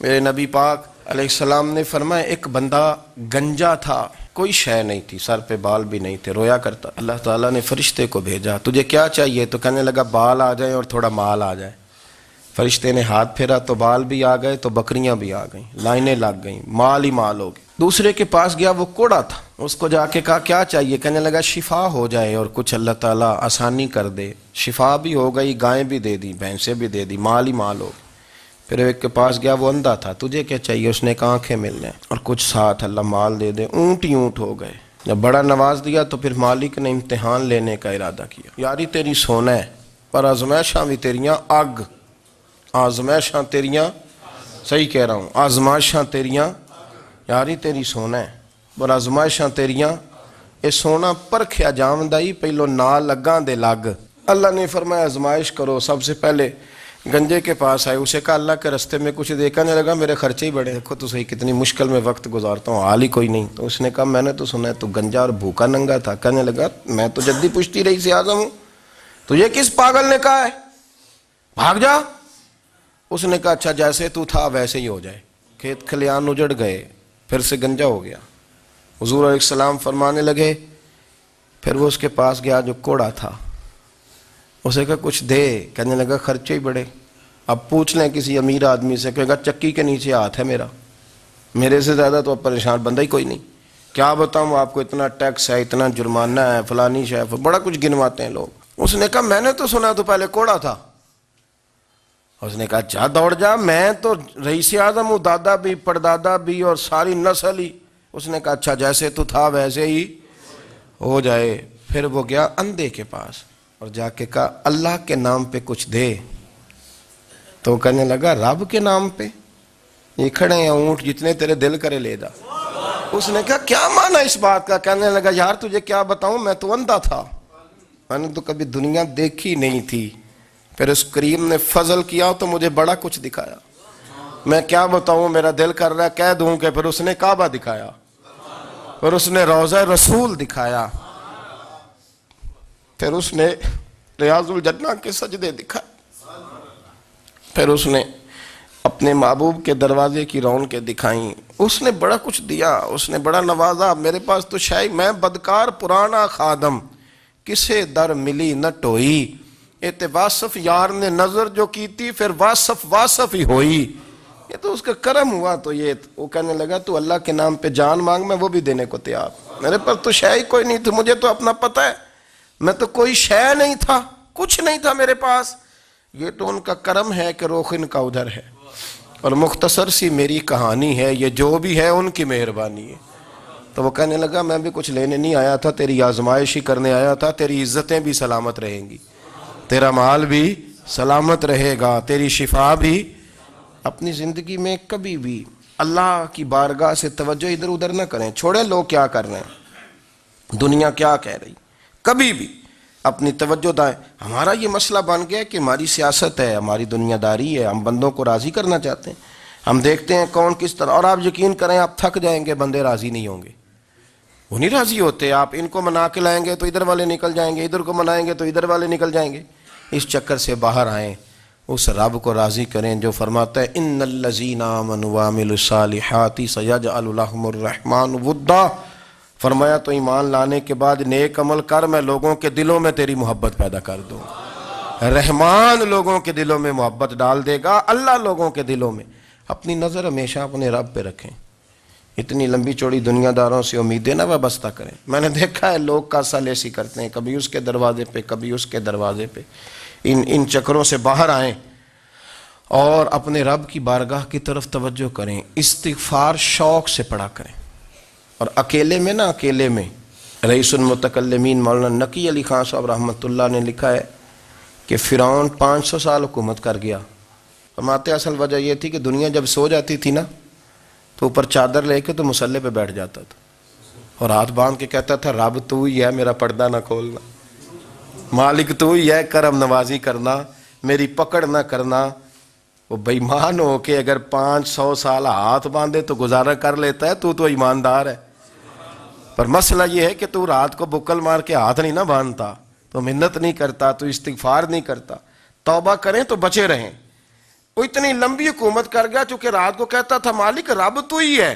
میرے نبی پاک علیہ السلام نے فرمایا ایک بندہ گنجا تھا، کوئی شے نہیں تھی، سر پہ بال بھی نہیں تھے، رویا کرتا۔ اللہ تعالیٰ نے فرشتے کو بھیجا، تجھے کیا چاہیے؟ تو کہنے لگا بال آ جائیں اور تھوڑا مال آ جائے۔ فرشتے نے ہاتھ پھیرا تو بال بھی آ گئے، تو بکریاں بھی آ گئیں، لائنیں لگ گئیں، مال ہی مال ہو گئے۔ دوسرے کے پاس گیا، وہ کوڑا تھا، اس کو جا کے کہا کیا چاہیے؟ کہنے لگا شفا ہو جائے اور کچھ اللہ تعالیٰ آسانی کر دے۔ شفا بھی ہو گئی، گائیں بھی دے دی، بھینسیں بھی دے دی، مال ہی مال ہو گئے۔ پھر ایک کے پاس گیا، وہ اندھا تھا، تجھے کیا چاہیے؟ اس نے کہا آنکھیں ملنے اور کچھ ساتھ اللہ مال دے دے۔ اونٹ ہی اونٹ ہو گئے۔ جب بڑا نواز دیا تو پھر مالک نے امتحان لینے کا ارادہ کیا، یاری تیری سونا ہے پر آزمائشاں بھی تیریاں اگ، آزمائشاں تیریاں، صحیح کہہ رہا ہوں، آزمائشاں تیریاں، یاری تیری سونا ہے پر آزمائشاں تیریاں، اے سونا پرکھیا جامدائی پہلو نہ لگاں دے لگ۔ اللہ نے فرمایا آزمائش کرو۔ سب سے پہلے گنجے کے پاس آئے، اسے کہا اللہ کے رستے میں کچھ دیکھنے لگا، میرے خرچے ہی بڑے، دیکھو تو صحیح کتنی مشکل میں وقت گزارتا ہوں، حال ہی کوئی نہیں۔ تو اس نے کہا میں نے تو سنا ہے تو گنجا اور بھوکا ننگا تھا۔ کہنے لگا میں تو جدی پشتی رئیس اعظم ہوں، تجھے کس پاگل نے کہا ہے بھاگ جا؟ اس نے کہا اچھا جیسے تو تھا ویسے ہی ہو جائے۔ کھیت کھلیان اجڑ گئے، پھر سے گنجا ہو گیا۔ حضور علیہ السلام فرمانے لگے، پھر وہ اس کے پاس گیا جو کوڑا تھا، اسے کہا کچھ دے۔ کہنے لگا خرچے ہی بڑے، اب پوچھ لیں کسی امیر آدمی سے، کہے گا چکی کے نیچے ہاتھ ہے میرا، میرے سے زیادہ تو اب پریشان بندہ ہی کوئی نہیں، کیا بتاؤں آپ کو، اتنا ٹیکس ہے، اتنا جرمانہ ہے، فلانی شے، بڑا کچھ گنواتے ہیں لوگ۔ اس نے کہا میں نے تو سنا تو پہلے کوڑا تھا۔ اس نے کہا جا دوڑ جا، میں تو رئیس اعظم ہوں، دادا بھی پردادا بھی اور ساری نسل ہی۔ اس نے کہا اچھا جیسے تو تھا ویسے ہی ہو جائے۔ پھر وہ گیا اندھے کے پاس اور جا کے کہا اللہ کے نام پہ کچھ دے۔ تو کہنے لگا رب کے نام پہ؟ یہ کھڑے ہیں اونٹ، جتنے تیرے دل کرے لے جا۔ اس نے کہا کیا معنی اس بات کا؟ کہنے لگا یار تجھے کیا بتاؤں، میں تو اندھا تھا، میں نے تو کبھی دنیا دیکھی نہیں تھی، پھر اس کریم نے فضل کیا تو مجھے بڑا کچھ دکھایا، میں کیا بتاؤں، میرا دل کر رہا ہے کہہ دوں کہ پھر اس نے کعبہ دکھایا، پھر اس نے روضہ رسول دکھایا، پھر اس نے ریاض الجنہ کے سجدے دکھائے، پھر اس نے اپنے محبوب کے دروازے کی رونقیں دکھائیں، اس نے بڑا کچھ دیا، اس نے بڑا نوازا۔ میرے پاس تو شاید میں بدکار پرانا خادم، کسے در ملی نہ ٹوئی، ایت واصف یار نے نظر جو کی تھی پھر واصف ہی ہوئی۔ یہ تو اس کا کرم ہوا۔ تو یہ وہ کہنے لگا تو اللہ کے نام پہ جان مانگ، میں وہ بھی دینے کو تیار، میرے پاس تو شے ہی کوئی نہیں تھی، مجھے تو اپنا پتہ ہے، میں تو کوئی شے نہیں تھا، کچھ نہیں تھا میرے پاس۔ یہ تو ان کا کرم ہے کہ رخ ان کا ادھر ہے، اور مختصر سی میری کہانی ہے، یہ جو بھی ہے ان کی مہربانی ہے۔ تو وہ کہنے لگا میں بھی کچھ لینے نہیں آیا تھا، تیری آزمائش ہی کرنے آیا تھا، تیری عزتیں بھی سلامت رہیں گی، تیرا مال بھی سلامت رہے گا، تیری شفا بھی۔ اپنی زندگی میں کبھی بھی اللہ کی بارگاہ سے توجہ ادھر ادھر نہ کریں، چھوڑیں لوگ کیا کر رہے ہیں، دنیا کیا کہہ رہی، کبھی بھی اپنی توجہ دائیں۔ ہمارا یہ مسئلہ بن گیا کہ ہماری سیاست ہے، ہماری دنیا داری ہے، ہم بندوں کو راضی کرنا چاہتے ہیں، ہم دیکھتے ہیں کون کس طرح، اور آپ یقین کریں آپ تھک جائیں گے، بندے راضی نہیں ہوں گے، وہ نہیں راضی ہوتے۔ آپ ان کو منا کے لائیں گے تو ادھر والے نکل جائیں گے، ادھر کو منائیں گے تو ادھر والے نکل جائیں گے۔ اس چکر سے باہر آئیں، اس رب کو راضی کریں جو فرماتا ہے ان الذین آمنوا وعملوا الصالحات سیجعل لهم الرحمن ودا۔ فرمایا تو ایمان لانے کے بعد نیک عمل کر، میں لوگوں کے دلوں میں تیری محبت پیدا کر دوں گا۔ رحمان لوگوں کے دلوں میں محبت ڈال دے گا، اللہ لوگوں کے دلوں میں۔ اپنی نظر ہمیشہ اپنے رب پہ رکھیں، اتنی لمبی چوڑی دنیا داروں سے امیدیں نہ وابستہ کریں۔ میں نے دیکھا ہے لوگ کاسا لیسی کرتے ہیں، کبھی اس کے دروازے پہ کبھی اس کے دروازے پہ۔ ان چکروں سے باہر آئیں اور اپنے رب کی بارگاہ کی طرف توجہ کریں، استغفار شوق سے پڑھا کریں۔ اور اکیلے میں نا، اکیلے میں رئیس المتکلمین مولانا نقی علی خان صاحب رحمۃ اللہ نے لکھا ہے کہ فرعون 500 سال حکومت کر گیا۔ فرماتے اصل وجہ یہ تھی کہ دنیا جب سو جاتی تھی نا تو اوپر چادر لے کے تو مصلے پہ بیٹھ جاتا تھا اور ہاتھ باندھ کے کہتا تھا رب تو ہی ہے، میرا پردہ نہ کھولنا، مالک تو ہی ہے، کرم نوازی کرنا، میری پکڑ نہ کرنا۔ وہ بے ایمان ہو کے اگر 500 سال ہاتھ باندھے تو گزارا کر لیتا ہے، تو ایماندار ہے۔ پر مسئلہ یہ ہے کہ تو رات کو بکل مار کے ہاتھ نہیں نہ باندھتا، تو منت نہیں کرتا، تو استغفار نہیں کرتا۔ توبہ کریں تو بچے رہیں، وہ اتنی لمبی حکومت کر گیا چونکہ رات کو کہتا تھا مالک رب تو ہی ہے،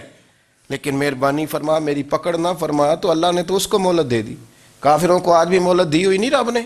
لیکن مہربانی فرما، میری پکڑ نہ فرما، تو اللہ نے تو اس کو مہلت دے دی۔ کافروں کو آج بھی مہلت دی ہوئی نہیں رب نے؟